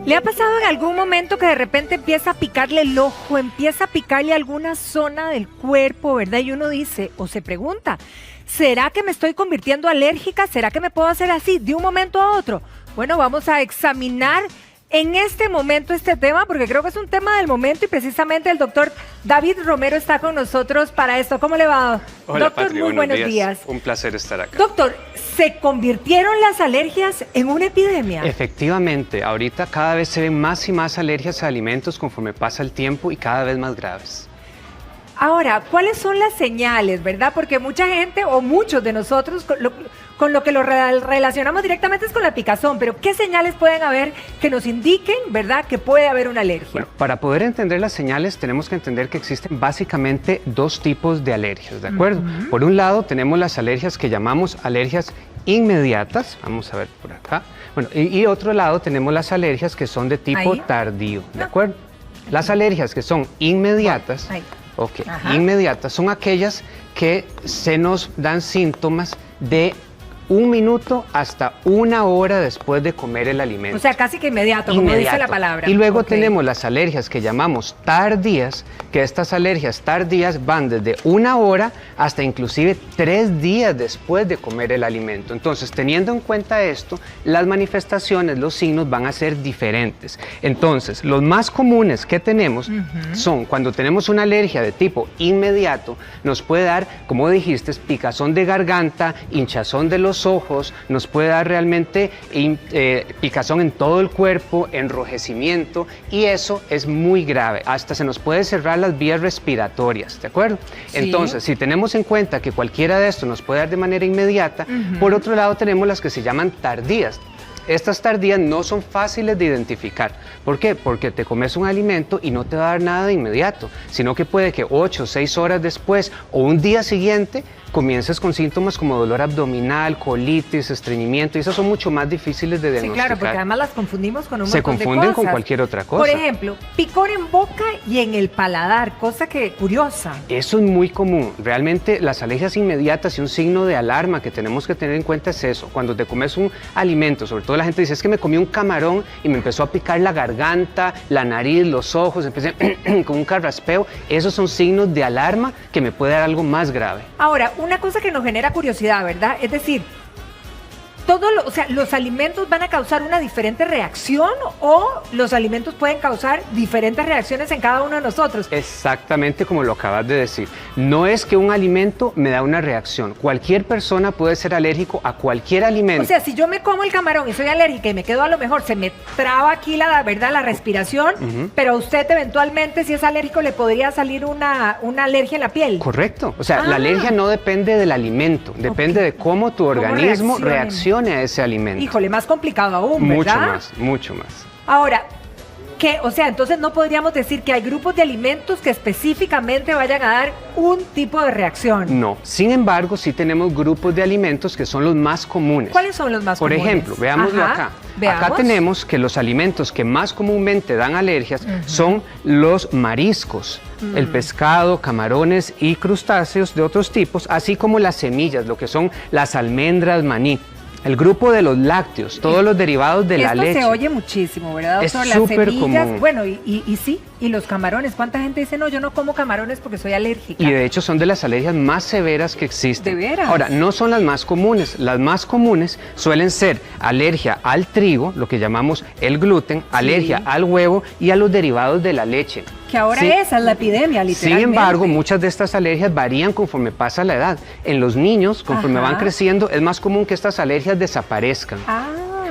¿Le ha pasado en algún momento que de repente empieza a picarle el ojo, empieza a picarle alguna zona del cuerpo, ¿verdad? Y uno dice, o se pregunta, ¿será que me estoy convirtiendo alérgica? ¿Será que me puedo hacer así de un momento a otro? Bueno, vamos a examinar en este momento este tema, porque creo que es un tema del momento y precisamente el doctor David Romero está con nosotros para esto. ¿Cómo le va? Hola, Doctor, Patri, muy buenos días. Un placer estar acá. Doctor, ¿se convirtieron las alergias en una epidemia? Efectivamente, ahorita cada vez se ven más y más alergias a alimentos conforme pasa el tiempo y cada vez más graves. Ahora, ¿cuáles son las señales, verdad? Porque mucha gente o muchos de nosotros con lo que lo relacionamos directamente es con la picazón, pero ¿qué señales pueden haber que nos indiquen, verdad, que puede haber una alergia? Bueno, para poder entender las señales tenemos que entender que existen básicamente dos tipos de alergias, ¿de acuerdo? Por un lado tenemos las alergias que llamamos alergias inmediatas, vamos a ver por acá, bueno, y otro lado tenemos las alergias que son de tipo tardío, ¿de acuerdo? Las alergias que son inmediatas, inmediatas son aquellas que se nos dan síntomas de 1 minuto hasta 1 hora después de comer el alimento. O sea, casi que inmediato, como dice la palabra. Y luego tenemos las alergias que llamamos tardías, que estas alergias tardías van desde 1 hora hasta inclusive 3 días después de comer el alimento. Entonces, teniendo en cuenta esto, las manifestaciones, los signos van a ser diferentes. Entonces, los más comunes que tenemos son cuando tenemos una alergia de tipo inmediato, nos puede dar, como dijiste, picazón de garganta, hinchazón de los ojos, nos puede dar realmente picazón en todo el cuerpo, enrojecimiento, y eso es muy grave, hasta se nos puede cerrar las vías respiratorias, ¿de acuerdo? Sí. Entonces, si tenemos en cuenta que cualquiera de estos nos puede dar de manera inmediata, por otro lado tenemos las que se llaman tardías. Estas tardías no son fáciles de identificar. ¿Por qué? Porque te comes un alimento y no te va a dar nada de inmediato, sino que puede que 8 o 6 horas después o un día siguiente comiences con síntomas como dolor abdominal, colitis, estreñimiento, y esas son mucho más difíciles de diagnosticar. Sí, claro, porque además las confundimos con un montón de cosas. Se confunden con cualquier otra cosa. Por ejemplo, picor en boca y en el paladar, cosa que curiosa. Eso es muy común. Realmente las alergias inmediatas y un signo de alarma que tenemos que tener en cuenta es eso. Cuando te comes un alimento, sobre todo la gente dice, es que me comí un camarón y me empezó a picar la garganta, la nariz, los ojos, empecé con un carraspeo. Esos son signos de alarma que me puede dar algo más grave. Ahora, una cosa que nos genera curiosidad, ¿verdad? Es decir, o sea, ¿los alimentos van a causar una diferente reacción o los alimentos pueden causar diferentes reacciones en cada uno de nosotros? Exactamente como lo acabas de decir. No es que un alimento me da una reacción. Cualquier persona puede ser alérgico a cualquier alimento. O sea, si yo me como el camarón y soy alérgica y me quedo a lo mejor, se me traba aquí la respiración, pero a usted eventualmente, si es alérgico, le podría salir una alergia en la piel. Correcto. O sea, la alergia no depende del alimento, depende de cómo tu organismo reacciona a ese alimento. Híjole, más complicado aún, ¿verdad? Mucho más. Ahora, o sea, entonces no podríamos decir que hay grupos de alimentos que específicamente vayan a dar un tipo de reacción. No, sin embargo, sí tenemos grupos de alimentos que son los más comunes. ¿Cuáles son los más comunes? Por ejemplo, veámoslo acá. Veamos. Acá tenemos que los alimentos que más comúnmente dan alergias son los mariscos, el pescado, camarones y crustáceos de otros tipos, así como las semillas, lo que son las almendras, maní. El grupo de los lácteos, todos los derivados de la leche. Esto se oye muchísimo, ¿verdad, doctor? Es súper común. Bueno, y sí, y los camarones. ¿Cuánta gente dice, no, yo no como camarones porque soy alérgica? Y de hecho son de las alergias más severas que existen. ¿De veras? Ahora, no son las más comunes. Las más comunes suelen ser alergia al trigo, lo que llamamos el gluten, alergia al huevo y a los derivados de la leche. Que ahora esa es la epidemia, literalmente. Sin embargo, muchas de estas alergias varían conforme pasa la edad. En los niños, conforme van creciendo, es más común que estas alergias desaparezcan.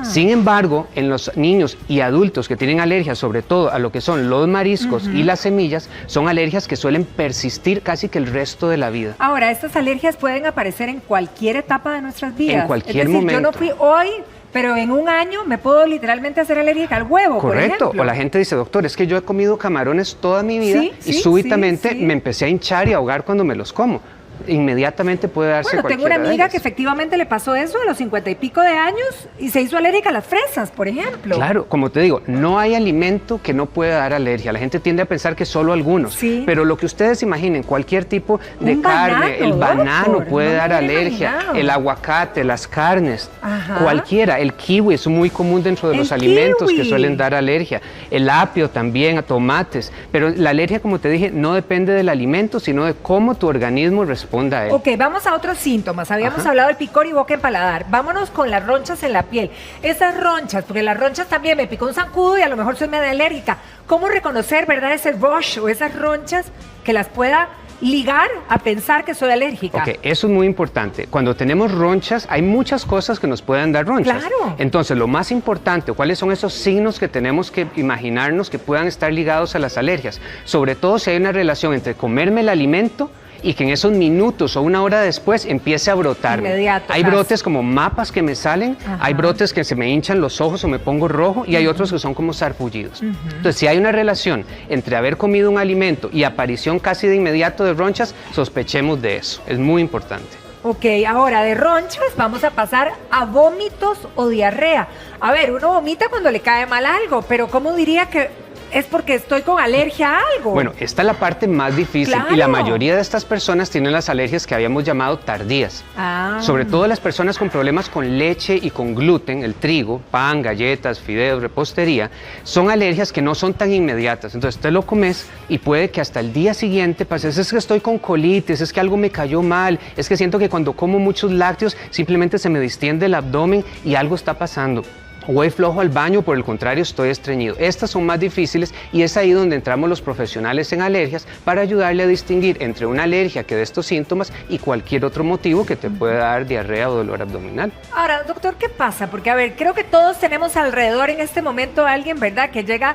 Sin embargo, en los niños y adultos que tienen alergias, sobre todo a lo que son los mariscos y las semillas, son alergias que suelen persistir casi que el resto de la vida. Ahora, estas alergias pueden aparecer en cualquier etapa de nuestras vidas. En cualquier momento. Yo no fui hoy, pero en un año me puedo literalmente hacer alérgica al huevo, correcto, por ejemplo. O la gente dice, doctor, es que yo he comido camarones toda mi vida y súbitamente me empecé a hinchar y a ahogar cuando me los como. inmediatamente puede darse Bueno, tengo una cualquiera de amiga ellas. que efectivamente le pasó eso a los 50 y pico de años y se hizo alérgica a las fresas, por ejemplo. Claro, como te digo, no hay alimento que no pueda dar alergia. La gente tiende a pensar que solo algunos, Sí. pero lo que ustedes imaginen, cualquier tipo de Un carne, el banano, banano doctor, puede no dar me hubiera alergia, imaginado. el aguacate, las carnes, Ajá. cualquiera, el kiwi es muy común dentro de El los alimentos que kiwi. suelen dar alergia, el apio también, a tomates, pero la alergia, como te dije, no depende del alimento, sino de cómo tu organismo responda a él. Ok, vamos a otros síntomas. Habíamos Ajá. hablado del picor y boca en paladar. Vámonos con las ronchas en la piel. Esas ronchas, porque las ronchas también me picó un zancudo y a lo mejor soy medio alérgica. ¿Cómo reconocer, verdad, ese rush o esas ronchas que las pueda ligar a pensar que soy alérgica? Ok, eso es muy importante. Cuando tenemos ronchas, hay muchas cosas que nos pueden dar ronchas. Claro. Entonces, lo más importante, ¿cuáles son esos signos que tenemos que imaginarnos que puedan estar ligados a las alergias? Sobre todo si hay una relación entre comerme el alimento y que en esos minutos o una hora después empiece a brotarme. Inmediato, Hay casi. brotes como mapas que me salen, Ajá. hay brotes que se me hinchan los ojos o me pongo rojo y hay otros que son como sarpullidos. Entonces, si hay una relación entre haber comido un alimento y aparición casi de inmediato de ronchas, sospechemos de eso. Es muy importante. Ok, ahora de ronchas vamos a pasar a vómitos o diarrea. A ver, uno vomita cuando le cae mal algo, pero ¿cómo diría que es porque estoy con alergia a algo? Bueno, esta es la parte más difícil y la Claro. mayoría de estas personas tienen las alergias que habíamos llamado tardías. Ah. Sobre todo las personas con problemas con leche y con gluten, el trigo, pan, galletas, fideos, repostería, son alergias que no son tan inmediatas. Entonces te lo comes y puede que hasta el día siguiente pases, es que estoy con colitis, es que algo me cayó mal, es que siento que cuando como muchos lácteos simplemente se me distiende el abdomen y algo está pasando. O voy flojo al baño, por el contrario, estoy estreñido. Estas son más difíciles y es ahí donde entramos los profesionales en alergias para ayudarle a distinguir entre una alergia que dé estos síntomas y cualquier otro motivo que te pueda dar diarrea o dolor abdominal. Ahora, doctor, ¿qué pasa? Porque, a ver, creo que todos tenemos alrededor en este momento a alguien, ¿verdad? Que llega,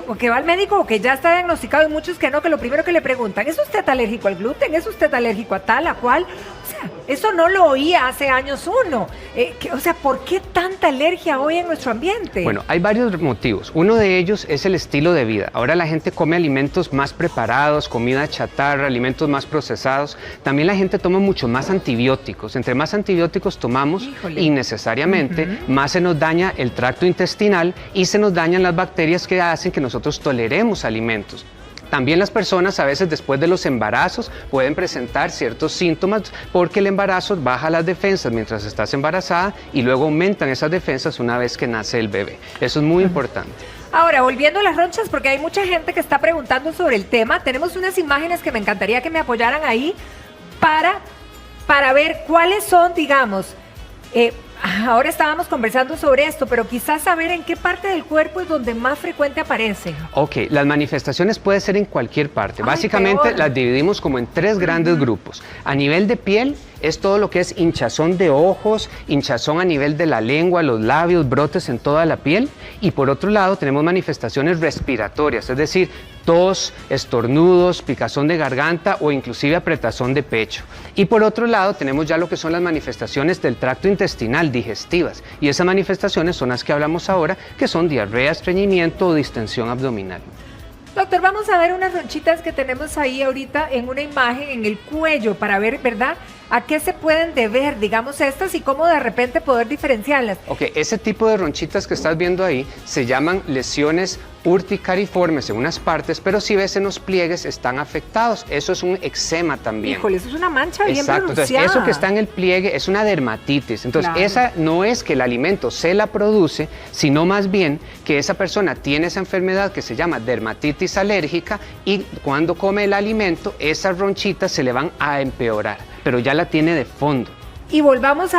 o que va al médico o que ya está diagnosticado y muchos que no, que lo primero que le preguntan, ¿es usted alérgico al gluten? ¿Es usted alérgico a tal, a cual? O sea, eso no lo oía hace años uno. O sea, ¿por qué tanta alergia hoy en nuestro ambiente? Bueno, hay varios motivos. Uno de ellos es el estilo de vida. Ahora la gente come alimentos más preparados, comida chatarra, alimentos más procesados. También la gente toma mucho más antibióticos. Entre más antibióticos tomamos, Híjole. innecesariamente, más se nos daña el tracto intestinal y se nos dañan las bacterias que hacen que nosotros toleremos alimentos. También las personas a veces después de los embarazos pueden presentar ciertos síntomas porque el embarazo baja las defensas mientras estás embarazada y luego aumentan esas defensas una vez que nace el bebé. Eso es muy importante. Ahora, volviendo a las ronchas, porque hay mucha gente que está preguntando sobre el tema, tenemos unas imágenes que me encantaría que me apoyaran ahí para ver cuáles son, digamos, ahora estábamos conversando sobre esto, pero quizás saber en qué parte del cuerpo es donde más frecuente aparecen. Ok, las manifestaciones pueden ser en cualquier parte. Ay, Básicamente peor. las dividimos como en tres grandes grupos. A nivel de piel es todo lo que es hinchazón de ojos, hinchazón a nivel de la lengua, los labios, brotes en toda la piel. Y por otro lado tenemos manifestaciones respiratorias, es decir, tos, estornudos, picazón de garganta o inclusive apretazón de pecho. Y por otro lado tenemos ya lo que son las manifestaciones del tracto intestinal, digestivas. Y esas manifestaciones son las que hablamos ahora, que son diarrea, estreñimiento o distensión abdominal. Doctor, vamos a ver unas ronchitas que tenemos ahí ahorita en una imagen en el cuello para ver, ¿verdad?, a qué se pueden deber, digamos, estas y cómo de repente poder diferenciarlas. Ok, ese tipo de ronchitas que estás viendo ahí se llaman lesiones urticariformes en unas partes, pero si ves en los pliegues están afectados. Eso es un eczema también. Híjole, eso es una mancha bien Exacto, entonces pronunciada. eso que está en el pliegue es una dermatitis. Entonces Claro. esa no es que el alimento se la produce, sino más bien que esa persona tiene esa enfermedad que se llama dermatitis alérgica y cuando come el alimento esas ronchitas se le van a empeorar, pero ya la tiene de fondo. Y volvamos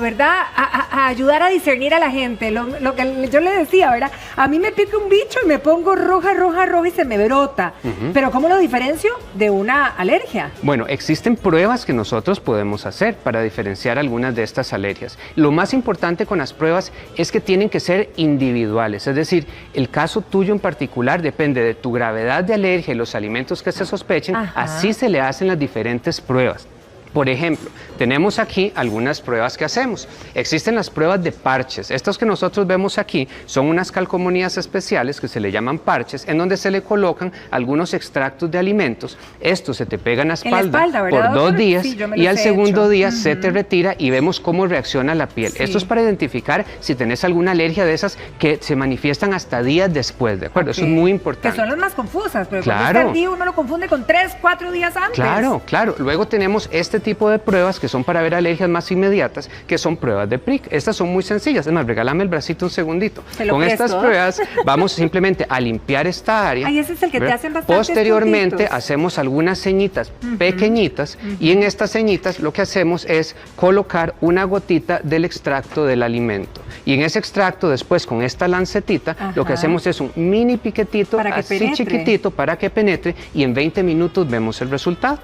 ¿verdad?, a ayudar a discernir a la gente. Lo que yo le decía, ¿verdad? A mí me pica un bicho y me pongo roja, roja, roja y se me brota. Pero ¿cómo lo diferencio de una alergia? Bueno, existen pruebas que nosotros podemos hacer para diferenciar algunas de estas alergias. Lo más importante con las pruebas es que tienen que ser individuales, es decir, el caso tuyo en particular depende de tu gravedad de alergia y los alimentos que se sospechen, Ajá. así se le hacen las diferentes pruebas. Por ejemplo, tenemos aquí algunas pruebas que hacemos. Existen las pruebas de parches. Estas que nosotros vemos aquí son unas calcomanías especiales que se le llaman parches, en donde se le colocan algunos extractos de alimentos. Esto se te pega en la espalda, por 2 días, sí, y al segundo día se te retira y vemos cómo reacciona la piel. Sí. Esto es para identificar si tenés alguna alergia de esas que se manifiestan hasta días después, ¿de acuerdo? Eso es muy importante. Que son las más confusas, pero cuando está el día uno lo confunde con 3, 4 días antes. Claro, claro. Luego tenemos este tipo de pruebas que son para ver alergias más inmediatas, que son pruebas de prick. Estas son muy sencillas. Es más, regálame el bracito un segundito. Con estas pruebas vamos simplemente a limpiar esta área. Ay, ese es el que te hacen bastantes Posteriormente puntitos. hacemos algunas ceñitas pequeñitas y en estas ceñitas lo que hacemos es colocar una gotita del extracto del alimento. Y en ese extracto después con esta lancetita lo que hacemos es un mini piquetito así chiquitito para que penetre y en 20 minutos vemos el resultado.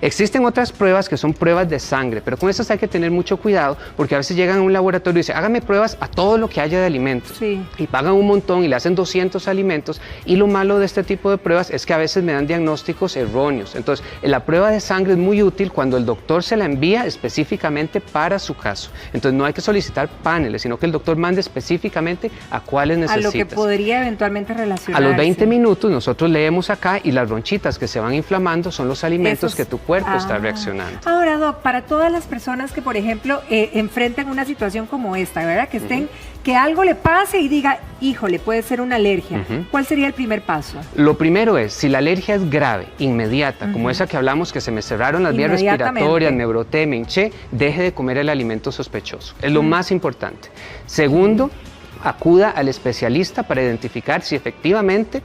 Existen otras pruebas que son pruebas de sangre, pero con esas hay que tener mucho cuidado porque a veces llegan a un laboratorio y dicen, hágame pruebas a todo lo que haya de alimentos. Sí. Y pagan un montón y le hacen 200 alimentos y lo malo de este tipo de pruebas es que a veces me dan diagnósticos erróneos. Entonces, la prueba de sangre es muy útil cuando el doctor se la envía específicamente para su caso. Entonces, no hay que solicitar paneles, sino que el doctor mande específicamente a cuáles necesitas. A lo que podría eventualmente relacionarse. A los 20 minutos nosotros leemos acá y las ronchitas que se van inflamando son los alimentos que tu cuerpo está reaccionando. Ahora, Doc, para todas las personas que, por ejemplo, enfrentan una situación como esta, ¿verdad? Que estén, que algo le pase y diga, híjole, puede ser una alergia. ¿Cuál sería el primer paso? Lo primero es, si la alergia es grave, inmediata, como esa que hablamos, que se me cerraron las vías respiratorias, me broté, me hinché, deje de comer el alimento sospechoso. Es lo más importante. Segundo, acuda al especialista para identificar si efectivamente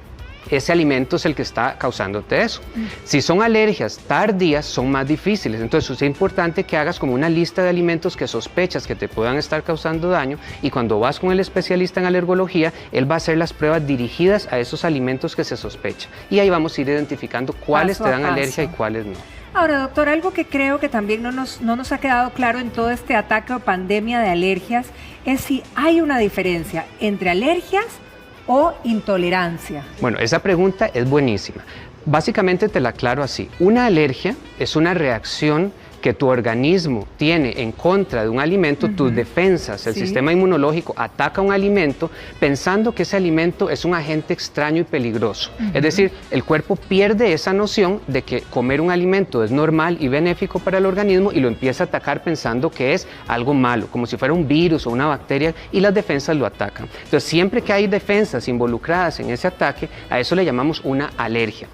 ese alimento es el que está causándote eso. Si son alergias tardías, son más difíciles. Entonces es importante que hagas como una lista de alimentos que sospechas que te puedan estar causando daño y cuando vas con el especialista en alergología, él va a hacer las pruebas dirigidas a esos alimentos que se sospecha. Y ahí vamos a ir identificando cuáles te dan alergia y cuáles no. Ahora, doctor, algo que creo que también no nos ha quedado claro en todo este ataque o pandemia de alergias es si hay una diferencia entre alergias o intolerancia. Bueno, esa pregunta es buenísima. Básicamente te la aclaro así. Una alergia es una reacción que tu organismo tiene en contra de un alimento, tus defensas, el sistema inmunológico ataca un alimento pensando que ese alimento es un agente extraño y peligroso. Es decir, el cuerpo pierde esa noción de que comer un alimento es normal y benéfico para el organismo y lo empieza a atacar pensando que es algo malo, como si fuera un virus o una bacteria y las defensas lo atacan. Entonces, siempre que hay defensas involucradas en ese ataque, a eso le llamamos una alergia.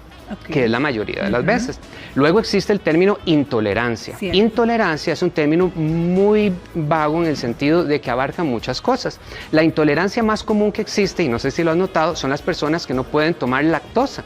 Que es la mayoría de las veces. Luego existe el término intolerancia. Cierto. Intolerancia es un término muy vago en el sentido de que abarca muchas cosas. La intolerancia más común que existe, y no sé si lo has notado, son las personas que no pueden tomar lactosa,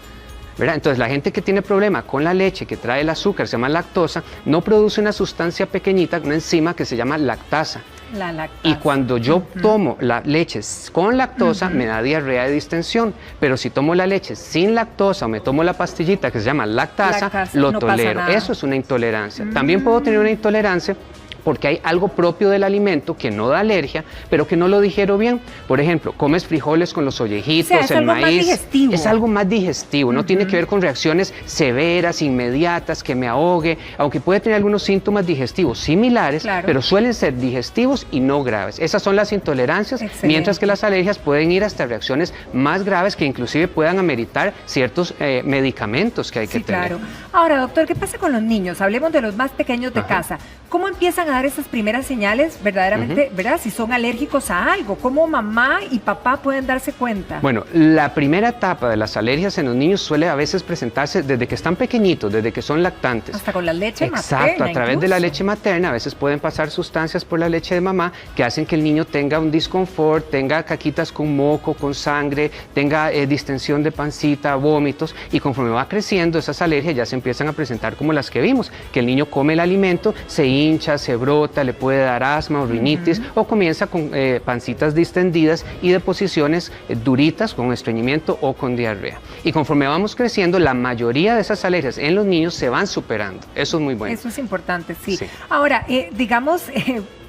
¿verdad? Entonces la gente que tiene problema con la leche que trae el azúcar, se llama lactosa, no produce una sustancia pequeñita, una enzima que se llama lactasa. La lactasa. Y cuando yo tomo la leche con lactosa, me da diarrea de distensión. Pero si tomo la leche sin lactosa o me tomo la pastillita que se llama lactasa, lo tolero. Eso es una intolerancia. También puedo tener una intolerancia porque hay algo propio del alimento que no da alergia, pero que no lo digiero bien. Por ejemplo, comes frijoles con los ollejitos, el maíz. Es algo más digestivo, no tiene que ver con reacciones severas, inmediatas, que me ahogue, aunque puede tener algunos síntomas digestivos similares, pero suelen ser digestivos y no graves. Esas son las intolerancias, mientras que las alergias pueden ir hasta reacciones más graves que inclusive puedan ameritar ciertos medicamentos que hay que tener. Claro. Ahora, doctor, ¿qué pasa con los niños? Hablemos de los más pequeños de casa. ¿Cómo empiezan a dar esas primeras señales verdaderamente, verdad? Si son alérgicos a algo, ¿cómo mamá y papá pueden darse cuenta? Bueno, la primera etapa de las alergias en los niños suele a veces presentarse desde que están pequeñitos, desde que son lactantes. Hasta con la leche materna. Exacto, a través de la leche materna a veces pueden pasar sustancias por la leche de mamá que hacen que el niño tenga un disconfort, tenga caquitas con moco, con sangre, tenga distensión de pancita, vómitos, y conforme va creciendo esas alergias ya se empiezan a presentar como las que vimos, que el niño come el alimento, se hincha, se brota, le puede dar asma o rinitis, o comienza con pancitas distendidas y deposiciones duritas con estreñimiento o con diarrea. Y conforme vamos creciendo, la mayoría de esas alergias en los niños se van superando. Eso es muy bueno. Eso es importante, sí. Ahora, digamos,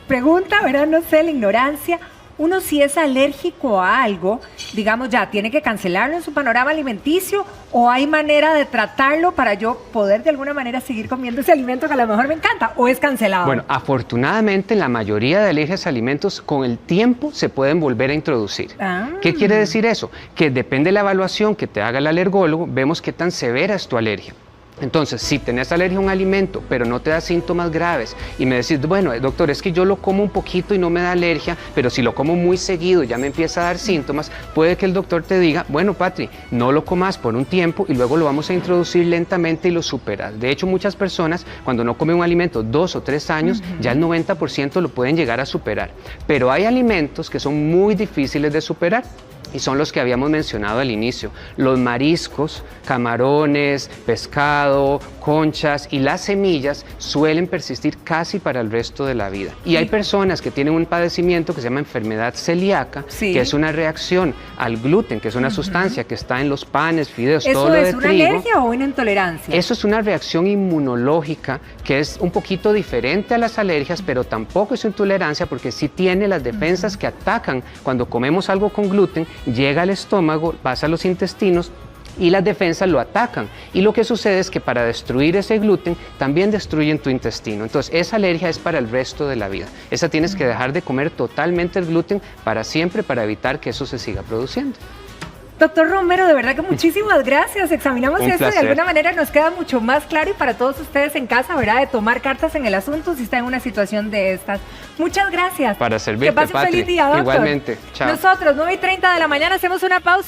pregunta, ¿verdad? No sé, la ignorancia. uno si es alérgico a algo, digamos ya, tiene que cancelarlo en su panorama alimenticio o hay manera de tratarlo para yo poder de alguna manera seguir comiendo ese alimento que a lo mejor me encanta o es cancelado? Bueno, afortunadamente la mayoría de alergias a alimentos con el tiempo se pueden volver a introducir. ¿Qué quiere decir eso? Que depende de la evaluación que te haga el alergólogo, vemos qué tan severa es tu alergia. Entonces, si tenés alergia a un alimento, pero no te da síntomas graves, y me decís, bueno, doctor, es que yo lo como un poquito y no me da alergia, pero si lo como muy seguido ya me empieza a dar síntomas, puede que el doctor te diga, bueno, Patri, no lo comas por un tiempo y luego lo vamos a introducir lentamente y lo superas. De hecho, muchas personas, cuando no comen un alimento 2 o 3 años, ya el 90% lo pueden llegar a superar. Pero hay alimentos que son muy difíciles de superar. Y son los que habíamos mencionado al inicio, los mariscos, camarones, pescado, conchas y las semillas suelen persistir casi para el resto de la vida. Y hay personas que tienen un padecimiento que se llama enfermedad celíaca, que es una reacción al gluten, que es una sustancia que está en los panes, fideos, todo lo de trigo. ¿Eso es una alergia o una intolerancia? Eso es una reacción inmunológica que es un poquito diferente a las alergias, pero tampoco es intolerancia porque sí tiene las defensas que atacan cuando comemos algo con gluten. Llega al estómago, pasa a los intestinos y las defensas lo atacan. Y lo que sucede es que para destruir ese gluten también destruyen tu intestino. Entonces esa alergia es para el resto de la vida. Esa tienes que dejar de comer totalmente el gluten para siempre para evitar que eso se siga produciendo. Doctor Romero, de verdad que muchísimas gracias. Examinamos esto y de alguna manera nos queda mucho más claro y para todos ustedes en casa, ¿verdad? De tomar cartas en el asunto si está en una situación de estas. Muchas gracias. Para servirte, que pase un feliz día, doctor. Igualmente. Chao. Nosotros, 9:30 de la mañana, hacemos una pausa.